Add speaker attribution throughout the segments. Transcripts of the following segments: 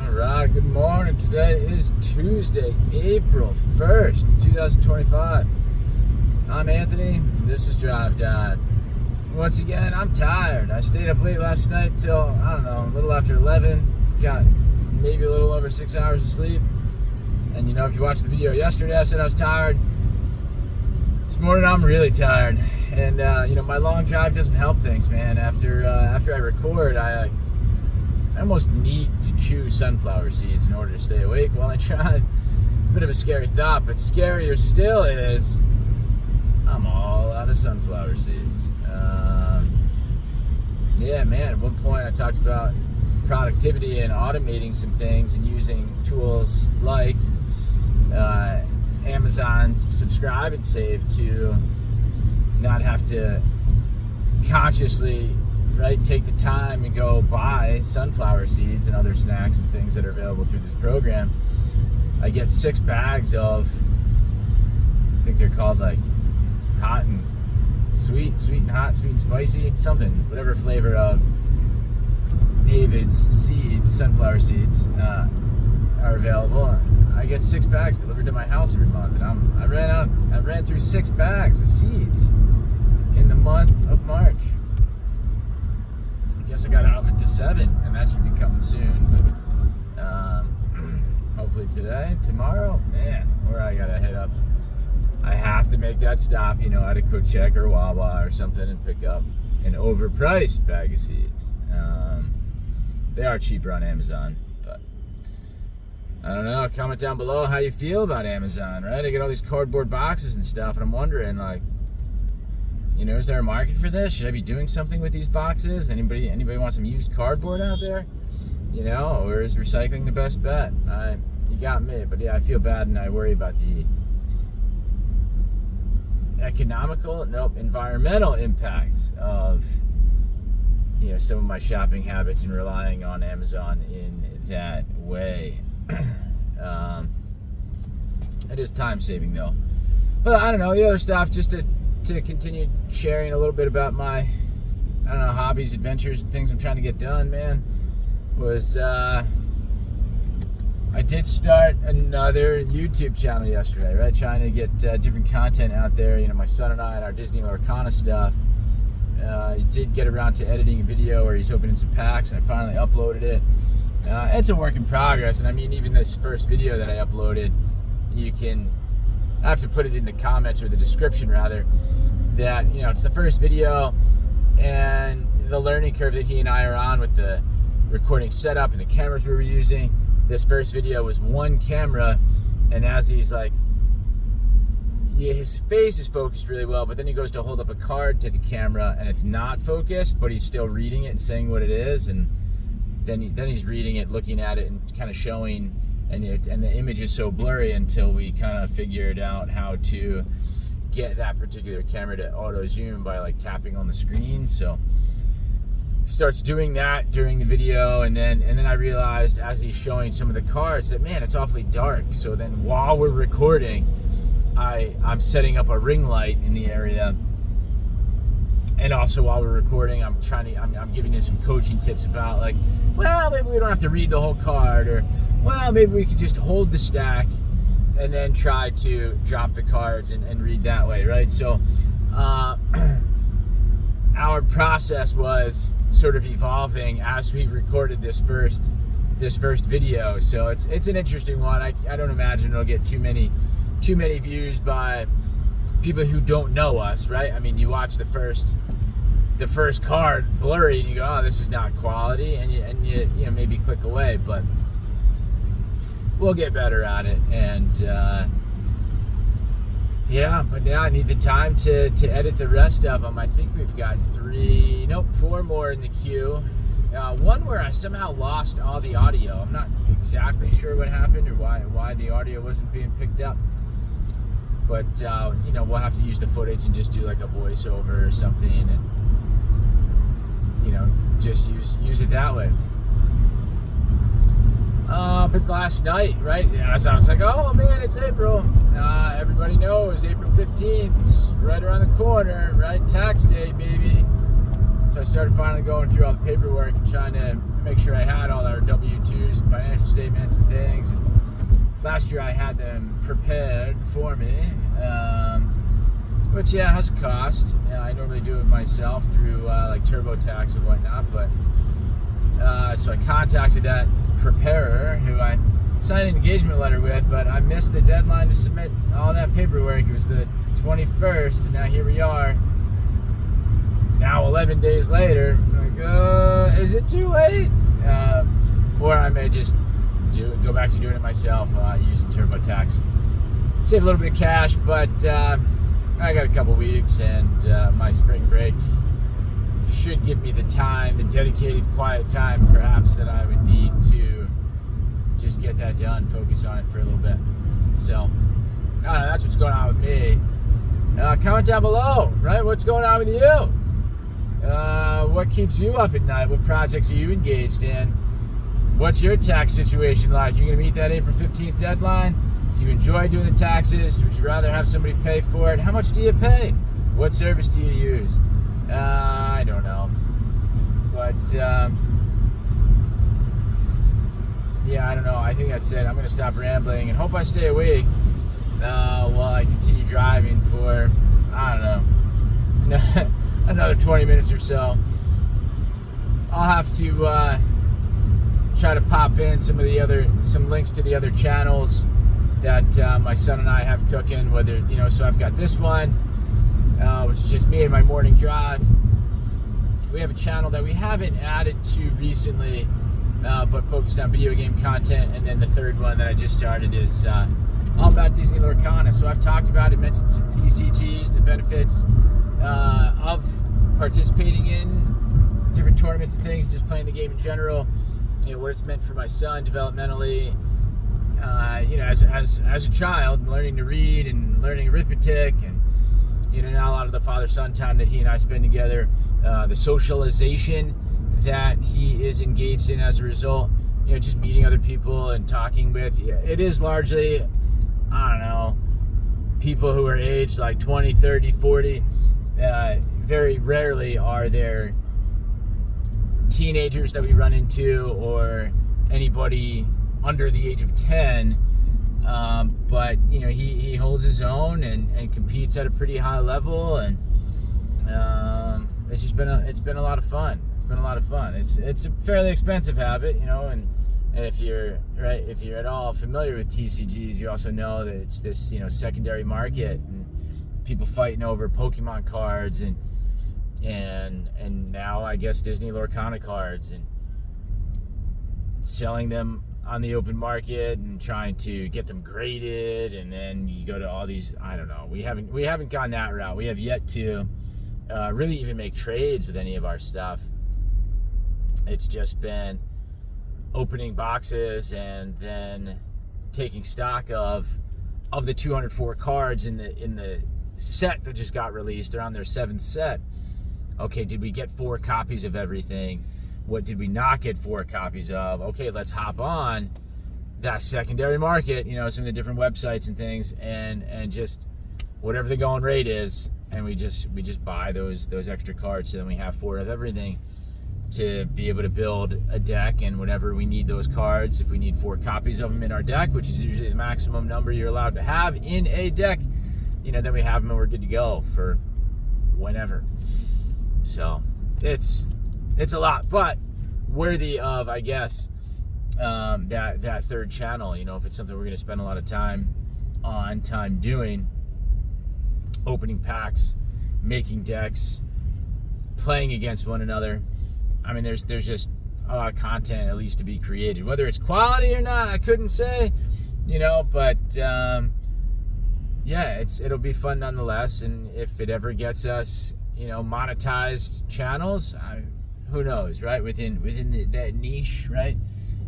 Speaker 1: All right, good morning. Today is Tuesday, April 1st, 2025. I'm Anthony. This is Drive Dive. Once again, I'm tired. I stayed up late last night till, a little after 11. Got maybe a little over 6 hours of sleep. And if you watched the video yesterday, I said I was tired. This morning, I'm really tired. And, my long drive doesn't help things, man. After I record, I almost need to chew sunflower seeds in order to stay awake while I drive. It's a bit of a scary thought, but scarier still is I'm all out of sunflower seeds. At one point I talked about productivity and automating some things and using tools like Amazon's subscribe and save to not have to consciously take the time and go buy sunflower seeds and other snacks and things that are available through this program. I get 6 bags of, I think they're called hot and sweet and hot, sweet and spicy, something, whatever flavor of David's seeds, sunflower seeds, are available. I get 6 bags delivered to my house every month, and I ran through 6 bags of seeds in the month of March. I guess I got out of it to 7, and that should be coming soon. But hopefully today, tomorrow, where I gotta head up. I have to make that stop, at a Quick Check or Wawa or something, and pick up an overpriced bag of seeds. They are cheaper on Amazon, but I don't know. Comment down below how you feel about Amazon, right? I get all these cardboard boxes and stuff, and I'm wondering, is there a market for this? Should I be doing something with these boxes? Anybody want some used cardboard out there? Or is recycling the best bet? You got me, but I feel bad and I worry about the environmental impacts of some of my shopping habits and relying on Amazon in that way. It is time saving though. But I don't know, the other stuff, just to continue sharing a little bit about my hobbies, adventures, and things I'm trying to get done, man, was I did start another YouTube channel yesterday, right? Trying to get different content out there. My son and I and our Disney Lorcana stuff. He did get around to editing a video where he's opening some packs, and I finally uploaded it. It's a work in progress, and even this first video that I uploaded, I have to put it in the comments or the description rather, that it's the first video, and the learning curve that he and I are on with the recording setup and the cameras we were using. This first video was one camera, and as he's his face is focused really well, but then he goes to hold up a card to the camera and it's not focused, but he's still reading it and saying what it is, and then he's reading it, looking at it, and kind of showing, and the image is so blurry until we kind of figured out how to get that particular camera to auto zoom by tapping on the screen. So starts doing that during the video, and then I realized as he's showing some of the cards that, man, it's awfully dark. So then while we're recording, I'm setting up a ring light in the area, and also while we're recording, I'm giving you some coaching tips about maybe we don't have to read the whole card, or maybe we could just hold the stack and then try to drop the cards and read that way, right? So our process was sort of evolving as we recorded this first video. So it's an interesting one. I don't imagine it'll get too many views by people who don't know us, right? You watch the first card blurry and you go, oh, this is not quality, and you maybe click away, but we'll get better at it. And I need the time to edit the rest of them. I think we've got 4 more in the queue. One where I somehow lost all the audio. I'm not exactly sure what happened or why the audio wasn't being picked up. But, we'll have to use the footage and just do a voiceover or something, and, just use it that way. But last night, right, as I was oh man, it's April. Everybody knows April 15th is right around the corner, right? Tax day, baby. So I started finally going through all the paperwork and trying to make sure I had all our W-2s and financial statements last year I had them prepared for me, which has a cost. I normally do it myself through like TurboTax and whatnot, but so I contacted that preparer who I signed an engagement letter with, but I missed the deadline to submit all that paperwork. It was the 21st, and now here we are. Now 11 days later, I'm like, is it too late? Or I may just go back to doing it myself using TurboTax. Save a little bit of cash, but I got a couple weeks, and my spring break should give me the time, the dedicated quiet time perhaps that I would need to just get that done, focus on it for a little bit. So, I don't know, that's what's going on with me. Comment down below, right? What's going on with you? What keeps you up at night? What projects are you engaged in? What's your tax situation like? You gonna meet that April 15th deadline? Do you enjoy doing the taxes? Would you rather have somebody pay for it? How much do you pay? What service do you use? I don't know. But, yeah, I don't know. I think that's it. I'm going to stop rambling and hope I stay awake while I continue driving for, I don't know, another 20 minutes or so. I'll have to try to pop in some links to the other channels that my son and I have cooking, so I've got this one, which is just me and my morning drive. We have a channel that we haven't added to recently, but focused on video game content, and then the third one that I just started is all about Disney Lorcana. So I've talked about it, mentioned some TCGs, the benefits of participating in different tournaments and things, just playing the game in general, what it's meant for my son developmentally, as a child, learning to read and learning arithmetic, and now a lot of the father-son time that he and I spend together, the socialization that he is engaged in as a result, just meeting other people and talking with. It is largely, I don't know, people who are aged like 20, 30, 40. Very rarely are there teenagers that we run into or anybody under the age of 10. But he holds his own and competes at a pretty high level, and it's been a lot of fun. It's been a lot of fun. It's a fairly expensive habit, and if you're at all familiar with TCGs, you also know that it's this secondary market, and people fighting over Pokemon cards and now I guess Disney Lorcana cards, and selling them on the open market and trying to get them graded, and then you go to all these, I don't know, we haven't gone that route. We have yet to really even make trades with any of our stuff. It's just been opening boxes and then taking stock of the 204 cards in the set that just got released. They're on their 7th set. Okay, did we get 4 copies of everything? What did we not get 4 copies of? Okay, let's hop on that secondary market, some of the different websites and things, and just whatever the going rate is, and we just buy those extra cards, so then we have 4 of everything to be able to build a deck. And whenever we need those cards, if we need 4 copies of them in our deck, which is usually the maximum number you're allowed to have in a deck, then we have them and we're good to go for whenever. So it's a lot, but worthy of, I guess, that third channel. If it's something we're going to spend a lot of time doing, opening packs, making decks, playing against one another. I mean, there's just a lot of content at least to be created. Whether it's quality or not, I couldn't say, but it'll be fun nonetheless. And if it ever gets us, monetized channels, who knows, right? Within that niche, right?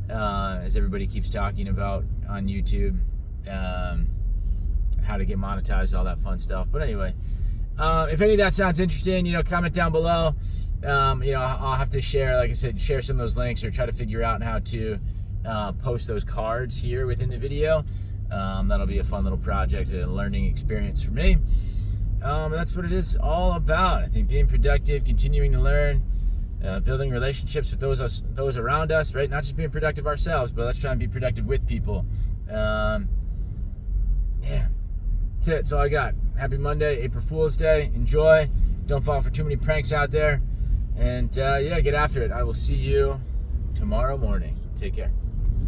Speaker 1: As everybody keeps talking about on YouTube, how to get monetized, all that fun stuff. But anyway, if any of that sounds interesting, comment down below. I'll have to share, like I said, share some of those links, or try to figure out how to post those cards here within the video. That'll be a fun little project, a learning experience for me. That's what it is all about. I think being productive, continuing to learn, building relationships with those around us, right? Not just being productive ourselves, but let's try and be productive with people Yeah, that's it. That's all I got. Happy Monday, April Fool's Day. Enjoy. Don't fall for too many pranks out there. And yeah, get after it. I will see you tomorrow morning. Take care.